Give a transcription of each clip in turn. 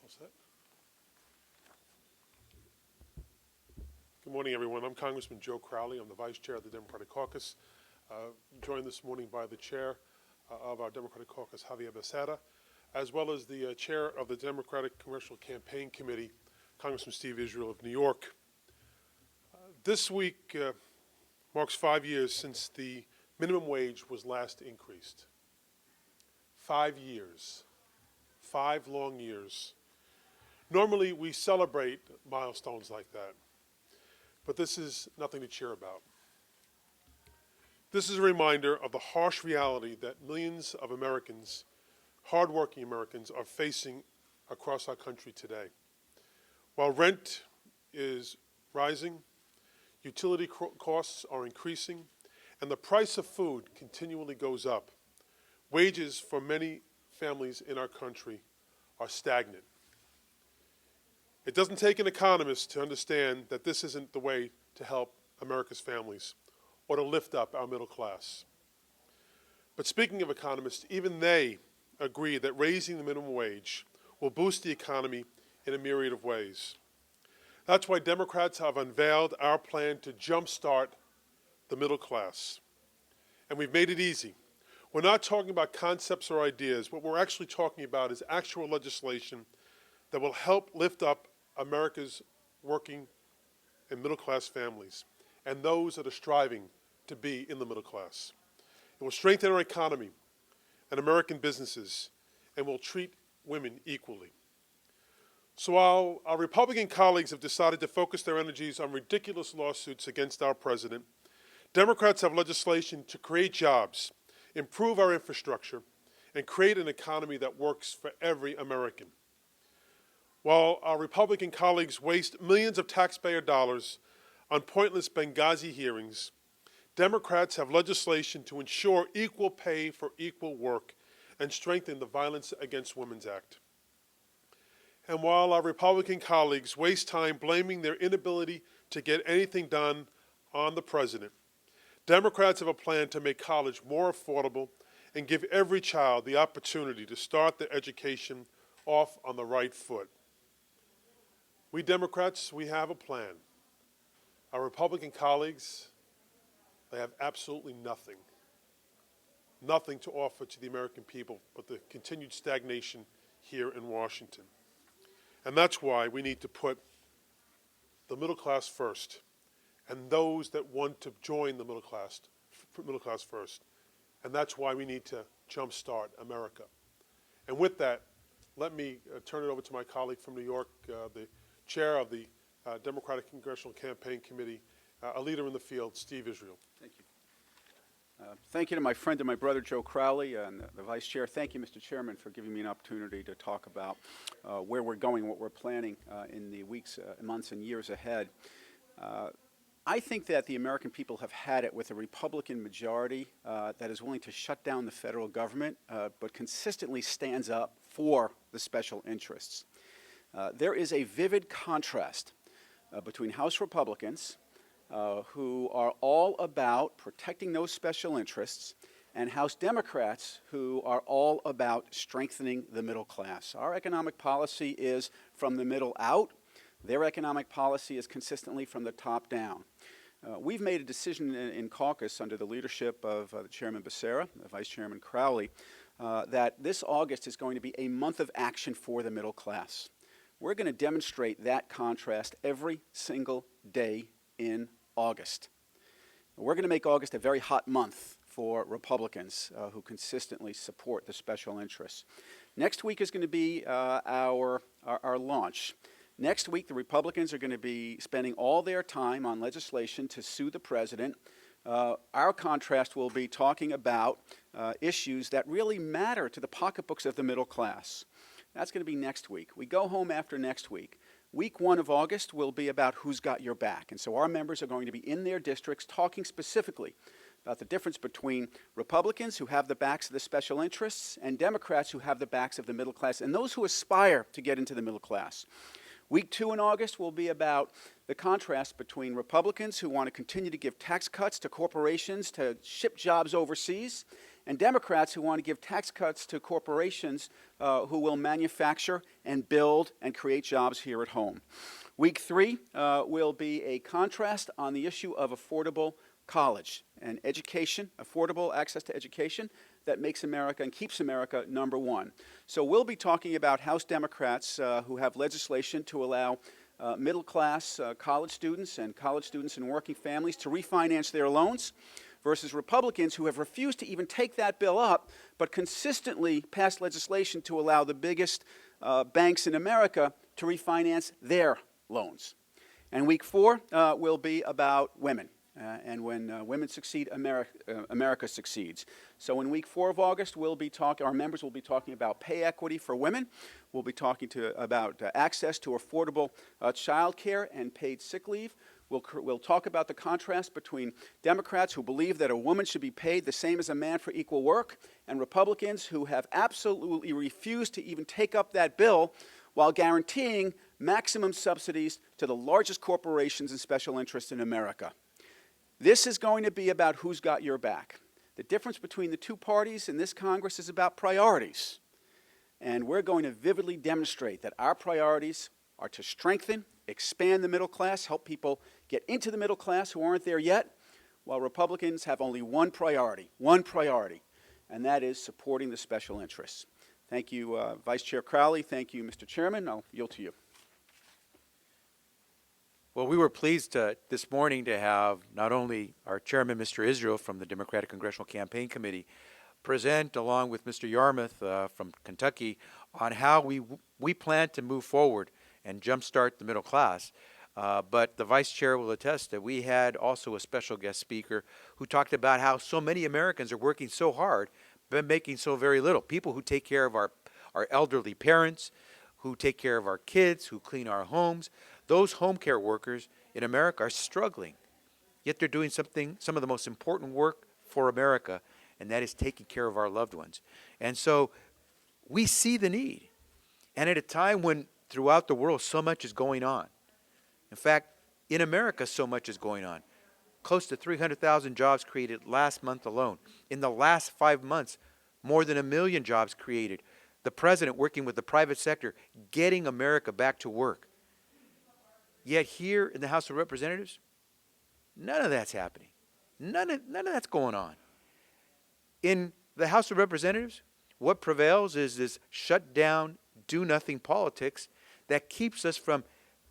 All set? Good morning, everyone. I'm Congressman Joe Crowley. I'm the Vice Chair of the Democratic Caucus, joined this morning by the Chair of our Democratic Caucus, Xavier Becerra, as well as the Chair of the Democratic Congressional Campaign Committee, Congressman Steve Israel of New York. This week marks 5 years since the minimum wage was last increased. 5 years. 5 long years. Normally, we celebrate milestones like that, but this is nothing to cheer about. This is a reminder of the harsh reality that millions of Americans, hardworking Americans, are facing across our country today. While rent is rising, utility costs are increasing, and the price of food continually goes up, wages for many families in our country are stagnant. It doesn't take an economist to understand that this isn't the way to help America's families or to lift up our middle class. But speaking of economists, even they agree that raising the minimum wage will boost the economy in a myriad of ways. That's why Democrats have unveiled our plan to jumpstart the middle class. And we've made it easy. We're not talking about concepts or ideas. What we're actually talking about is actual legislation that will help lift up America's working and middle-class families and those that are striving to be in the middle class. It will strengthen our economy and American businesses and will treat women equally. So while our Republican colleagues have decided to focus their energies on ridiculous lawsuits against our president, Democrats have legislation to create jobs, improve our infrastructure, and create an economy that works for every American. While our Republican colleagues waste millions of taxpayer dollars on pointless Benghazi hearings, Democrats have legislation to ensure equal pay for equal work and strengthen the Violence Against Women Act. And while our Republican colleagues waste time blaming their inability to get anything done on the president, Democrats have a plan to make college more affordable and give every child the opportunity to start their education off on the right foot. We Democrats, we have a plan. Our Republican colleagues, they have absolutely nothing. Nothing to offer to the American people but the continued stagnation here in Washington. And that's why we need to put the middle class first and those that want to join the middle class first. And that's why we need to jumpstart America. And with that, let me turn it over to my colleague from New York, the chair of the Democratic Congressional Campaign Committee, a leader in the field, Steve Israel. Thank you. Thank you to my friend and my brother, Joe Crowley, and the Vice Chair. Thank you, Mr. Chairman, for giving me an opportunity to talk about where we're going, what we're planning in the weeks, months, and years ahead. I think that the American people have had it with a Republican majority that is willing to shut down the federal government, but consistently stands up for the special interests. There is a vivid contrast between House Republicans, who are all about protecting those special interests, and House Democrats who are all about strengthening the middle class. Our economic policy is from the middle out. Their economic policy is consistently from the top down. We've made a decision in caucus under the leadership of the Chairman Becerra, the Vice Chairman Crowley, that this August is going to be a month of action for the middle class. We're going to demonstrate that contrast every single day in August. We're going to make August a very hot month for Republicans who consistently support the special interests. Next week is going to be our launch. Next week, the Republicans are going to be spending all their time on legislation to sue the president. Our contrast will be talking about issues that really matter to the pocketbooks of the middle class. That's going to be next week. We go home after next week. Week 1 of August will be about who's got your back. And so our members are going to be in their districts talking specifically about the difference between Republicans who have the backs of the special interests and Democrats who have the backs of the middle class and those who aspire to get into the middle class. Week 2 in August will be about the contrast between Republicans who want to continue to give tax cuts to corporations to ship jobs overseas and Democrats who want to give tax cuts to corporations who will manufacture and build and create jobs here at home. Week 3 will be a contrast on the issue of affordable college and education, affordable access to education that makes America and keeps America #1. So we'll be talking about House Democrats who have legislation to allow middle-class college students and college students in working families to refinance their loans versus Republicans who have refused to even take that bill up but consistently passed legislation to allow the biggest banks in America to refinance their loans. And week 4 will be about women. And when women succeed, America succeeds. So in week 4 of August, our members will be talking about pay equity for women. We'll be talking about access to affordable child care and paid sick leave. We'll talk about the contrast between Democrats who believe that a woman should be paid the same as a man for equal work, and Republicans who have absolutely refused to even take up that bill while guaranteeing maximum subsidies to the largest corporations and special interests in America. This is going to be about who's got your back. The difference between the two parties in this Congress is about priorities. And we're going to vividly demonstrate that our priorities are to strengthen, expand the middle class, help people get into the middle class who aren't there yet, while Republicans have only one priority, and that is supporting the special interests. Thank you, Vice Chair Crowley. Thank you, Mr. Chairman. I'll yield to you. Well, we were pleased this morning to have not only our chairman, Mr. Israel, from the Democratic Congressional Campaign Committee, present along with Mr. Yarmouth from Kentucky on how we plan to move forward and jumpstart the middle class. But the vice chair will attest that we had also a special guest speaker who talked about how so many Americans are working so hard but making so very little. People who take care of our elderly parents, who take care of our kids, who clean our homes. Those home care workers in America are struggling, yet they're doing some of the most important work for America, and that is taking care of our loved ones. And so we see the need. And at a time when throughout the world so much is going on, in fact, in America so much is going on, close to 300,000 jobs created last month alone. In the last 5 months, more than 1 million jobs created. The president working with the private sector, getting America back to work. Yet here in the House of Representatives, none of that's happening. None of that's going on. In the House of Representatives, what prevails is this shut-down, do-nothing politics that keeps us from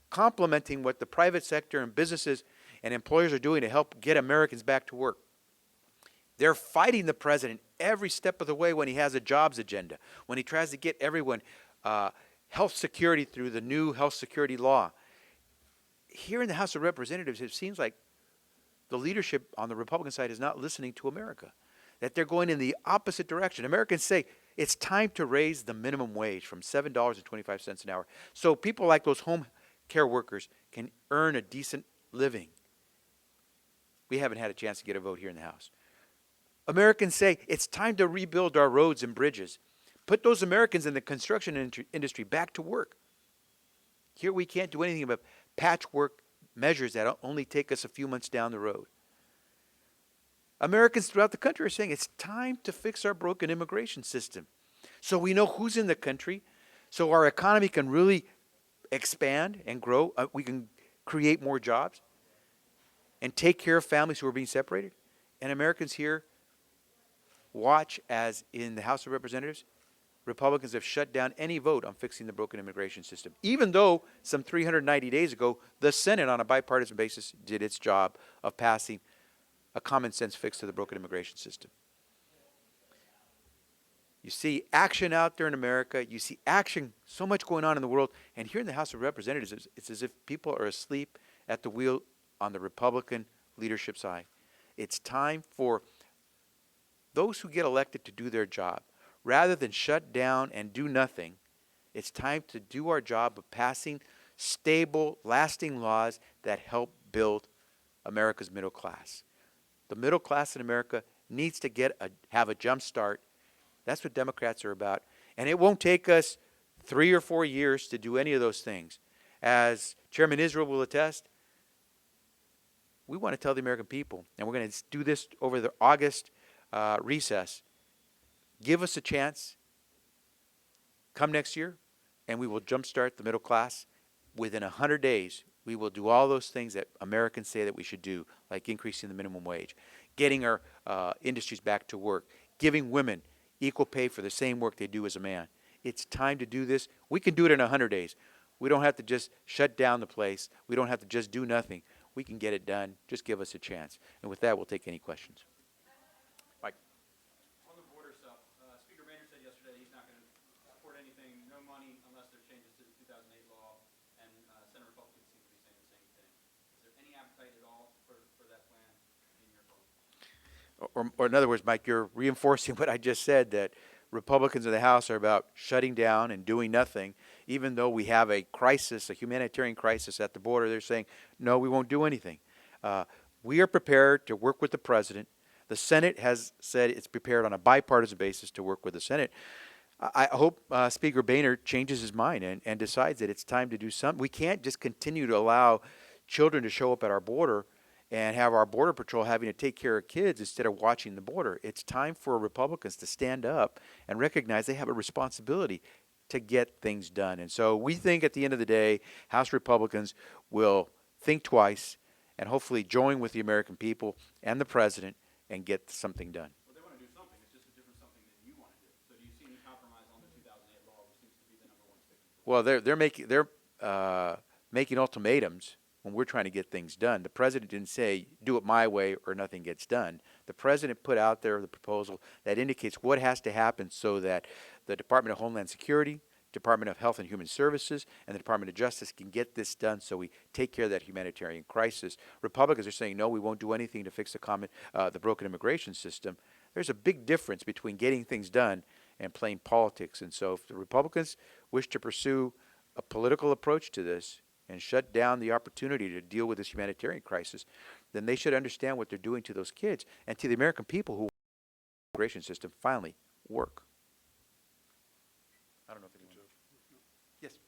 complementing what the private sector and businesses and employers are doing to help get Americans back to work. They're fighting the president every step of the way when he has a jobs agenda, when he tries to get everyone health security through the new health security law. Here in the House of Representatives, it seems like the leadership on the Republican side is not listening to America, that they're going in the opposite direction. Americans say it's time to raise the minimum wage from $7.25 an hour so people like those home care workers can earn a decent living. We haven't had a chance to get a vote here in the House. Americans say it's time to rebuild our roads and bridges. Put those Americans in the construction industry back to work. Here we can't do anything but patchwork measures that only take us a few months down the road. Americans throughout the country are saying it's time to fix our broken immigration system so we know who's in the country, so our economy can really expand and grow. We can create more jobs and take care of families who are being separated. And Americans here watch as in the House of Representatives, Republicans have shut down any vote on fixing the broken immigration system, even though some 390 days ago, the Senate on a bipartisan basis did its job of passing a common sense fix to the broken immigration system. You see action out there in America. You see action, so much going on in the world. And here in the House of Representatives, it's as if people are asleep at the wheel on the Republican leadership side. It's time for those who get elected to do their job. Rather than shut down and do nothing, it's time to do our job of passing stable, lasting laws that help build America's middle class. The middle class in America needs to have a jump start. That's what Democrats are about. And it won't take us 3 or 4 years to do any of those things. As Chairman Israel will attest, we want to tell the American people, and we're going to do this over the August recess, give us a chance. Come next year, and we will jumpstart the middle class. Within 100 days, we will do all those things that Americans say that we should do, like increasing the minimum wage, getting our industries back to work, giving women equal pay for the same work they do as a man. It's time to do this. We can do it in 100 days. We don't have to just shut down the place. We don't have to just do nothing. We can get it done. Just give us a chance. And with that, we'll take any questions. Mike. On the border stuff, Speaker Boehner said yesterday he's not going to support anything, no money, unless there are changes to the 2008 law, and Senate Republicans seem to be saying the same thing. Is there any appetite at all for that plan in your vote? Or in other words, Mike, you're reinforcing what I just said, that Republicans in the House are about shutting down and doing nothing, even though we have a crisis, a humanitarian crisis at the border. They're saying, no, we won't do anything. We are prepared to work with the president. The Senate has said it's prepared on a bipartisan basis to work with the Senate. I hope Speaker Boehner changes his mind and decides that it's time to do something. We can't just continue to allow children to show up at our border and have our Border Patrol having to take care of kids instead of watching the border. It's time for Republicans to stand up and recognize they have a responsibility to get things done. And so we think at the end of the day, House Republicans will think twice and hopefully join with the American people and the president and get something done. Well, they want to do something. It's just a different something than you want to do. So do you see any compromise on the 2008 law, which seems to be the number one sticking point? Well, they're making ultimatums when we're trying to get things done. The president didn't say, do it my way or nothing gets done. The president put out there the proposal that indicates what has to happen so that the Department of Homeland Security, Department of Health and Human Services, and the Department of Justice can get this done so we take care of that humanitarian crisis. Republicans are saying, no, we won't do anything to fix the broken immigration system. There's a big difference between getting things done and playing politics. And so if the Republicans wish to pursue a political approach to this and shut down the opportunity to deal with this humanitarian crisis, then they should understand what they're doing to those kids and to the American people who want the immigration system finally work. I don't know if anyone. Yes.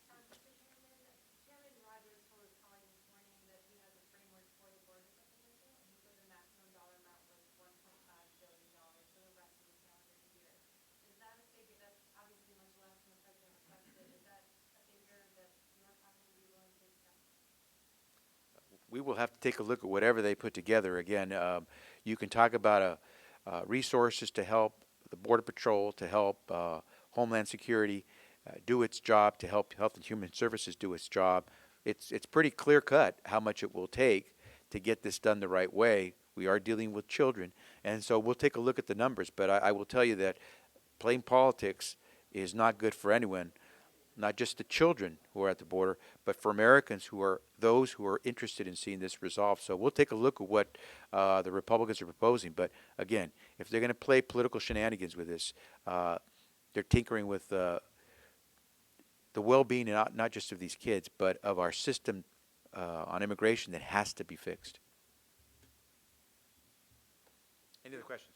Chairman Rogers told his colleague this morning that he has a framework for the border supplemental, and he said the maximum dollar amount was $1.5 billion for the rest of the calendar year. Is that a figure that's obviously much less than the president requested? Is that a figure that your company would be willing to accept? We will have to take a look at whatever they put together. Again, you can talk about resources to help the Border Patrol, to help Homeland Security do its job, to help Health and Human Services do its job. It's pretty clear cut how much it will take to get this done the right way. We are dealing with children, and so we'll take a look at the numbers. But I will tell you that playing politics is not good for anyone, not just the children who are at the border, but for Americans who are those who are interested in seeing this resolved. So we'll take a look at what the Republicans are proposing. But again, if they're going to play political shenanigans with this, they're tinkering with the well-being not just of these kids, but of our system on immigration that has to be fixed. Any other questions?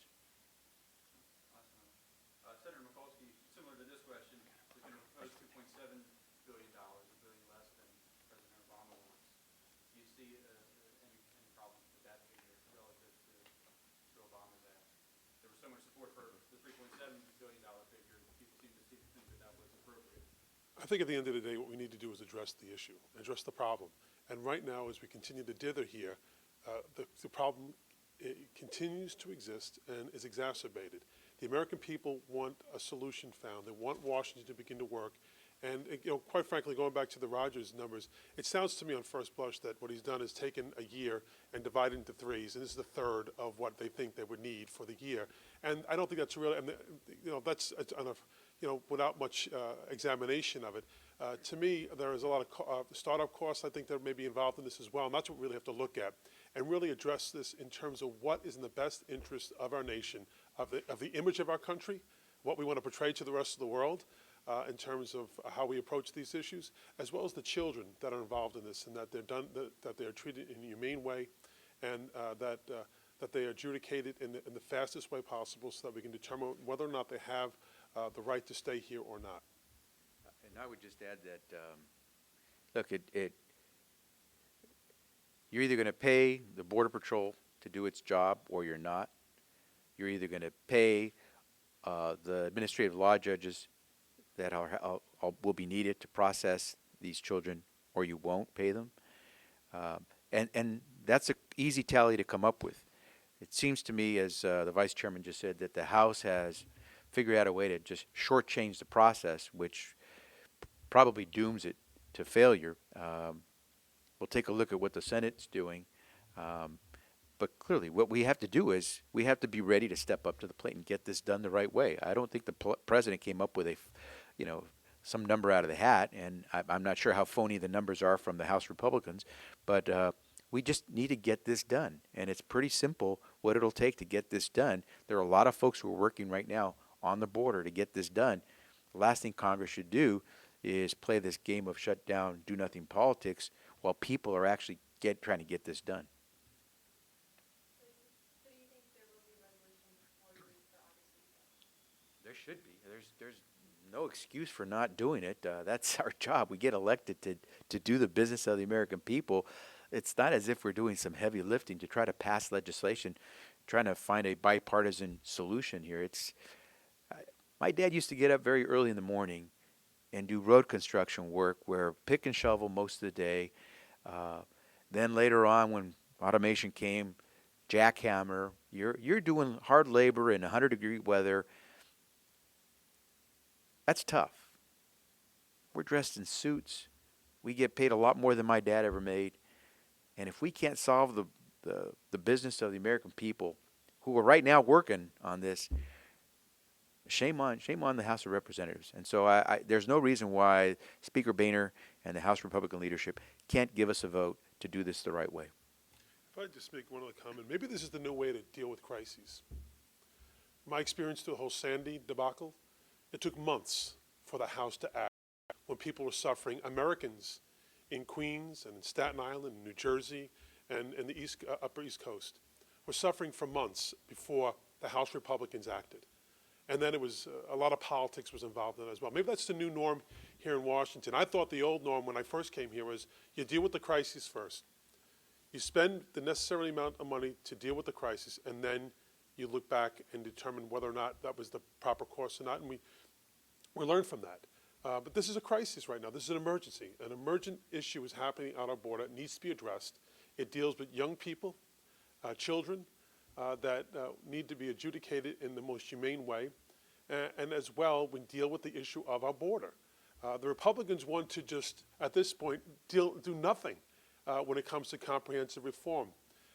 Senator Mikulski, similar to this question, is going to propose $2.7 billion, $1 billion less than President Obama wants. Do you see any problems with that figure relative to Obama's ask? There was so much support for the $3.7 billion figure. People seem to think that that was appropriate. I think at the end of the day, what we need to do is address the issue, address the problem. And right now, as we continue to dither here, the problem continues to exist and is exacerbated. The American people want a solution found. They want Washington to begin to work. And quite frankly, going back to the Rogers numbers, it sounds to me on first blush that what he's done is taken a year and divided into threes, and this is the third of what they think they would need for the year. And I don't think that's really, that's without much examination of it. To me, there is a lot of startup costs I think that may be involved in this as well, and that's what we really have to look at and really address this in terms of what is in the best interest of our nation, of the image of our country, what we want to portray to the rest of the world in terms of how we approach these issues, as well as the children that are involved in this, and that that they are treated in a humane way, and that they are adjudicated in the fastest way possible, so that we can determine whether or not they have the right to stay here or not. And I would just add that, look, you're either going to pay the Border Patrol to do its job or you're not. You're either going to pay the administrative law judges that will be needed to process these children, or you won't pay them. And that's an easy tally to come up with. It seems to me, as the vice chairman just said, that the House has figured out a way to just shortchange the process, which probably dooms it to failure. We'll take a look at what the Senate's doing. But clearly, what we have to do is we have to be ready to step up to the plate and get this done the right way. I don't think the president came up with some number out of the hat, and I'm not sure how phony the numbers are from the House Republicans, but we just need to get this done, and it's pretty simple what it'll take to get this done. There are a lot of folks who are working right now on the border to get this done. The last thing Congress should do is play this game of shut down, do nothing politics while people are actually trying to get this done. So do you think there will be a resolution before you leave for August 8th? There should be. There's no excuse for not doing it. That's our job. We get elected to do the business of the American people. It's not as if we're doing some heavy lifting to try to pass legislation, trying to find a bipartisan solution here. My dad used to get up very early in the morning and do road construction work, where pick and shovel most of the day. Then later on, when automation came, jackhammer. You're doing hard labor in 100-degree weather. That's tough. We're dressed in suits. We get paid a lot more than my dad ever made. And if we can't solve the business of the American people, who are right now working on this, shame on the House of Representatives. And so there's no reason why Speaker Boehner and the House Republican leadership can't give us a vote to do this the right way. If I just make one other comment, maybe this is the new way to deal with crises. My experience through the whole Sandy debacle, it took months for the House to act when people were suffering. Americans in Queens and in Staten Island, and New Jersey, and in the Upper East Coast were suffering for months before the House Republicans acted. And then it was a lot of politics was involved in it as well. Maybe that's the new norm here in Washington. I thought the old norm when I first came here was you deal with the crises first. You spend the necessary amount of money to deal with the crisis, and then you look back and determine whether or not that was the proper course or not, and we learn from that. But this is a crisis right now. This is an emergency. An emergent issue is happening on our border. It needs to be addressed. It deals with young people, children that need to be adjudicated in the most humane way. And as well, we deal with the issue of our border. The Republicans want to just, at this point, do nothing when it comes to comprehensive reform.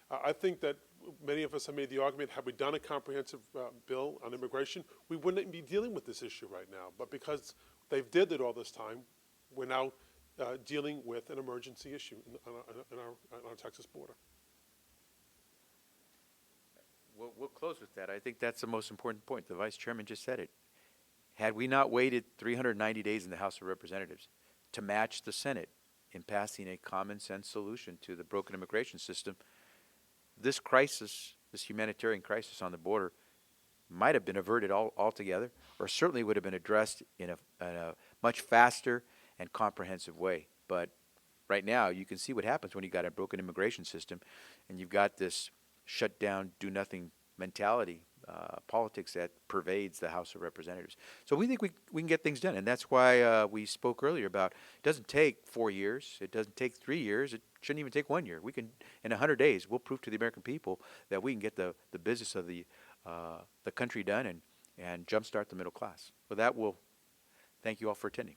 I think that many of us have made the argument, had we done a comprehensive bill on immigration, we wouldn't be dealing with this issue right now. But because they've did it all this time, we're now dealing with an emergency issue on our Texas border. We'll close with that. I think that's the most important point. The vice chairman just said it. Had we not waited 390 days in the House of Representatives to match the Senate in passing a common sense solution to the broken immigration system, this crisis, this humanitarian crisis on the border, might have been averted altogether, or certainly would have been addressed in a much faster and comprehensive way. But right now, you can see what happens when you've got a broken immigration system and you've got this shut down, do nothing mentality, politics that pervades the House of Representatives. So we think we can get things done, and that's why we spoke earlier about it doesn't take 4 years, it doesn't take 3 years, it shouldn't even take 1 year. We can, in 100 days, we'll prove to the American people that we can get the business of the country done and jumpstart the middle class. With that, we'll thank you all for attending.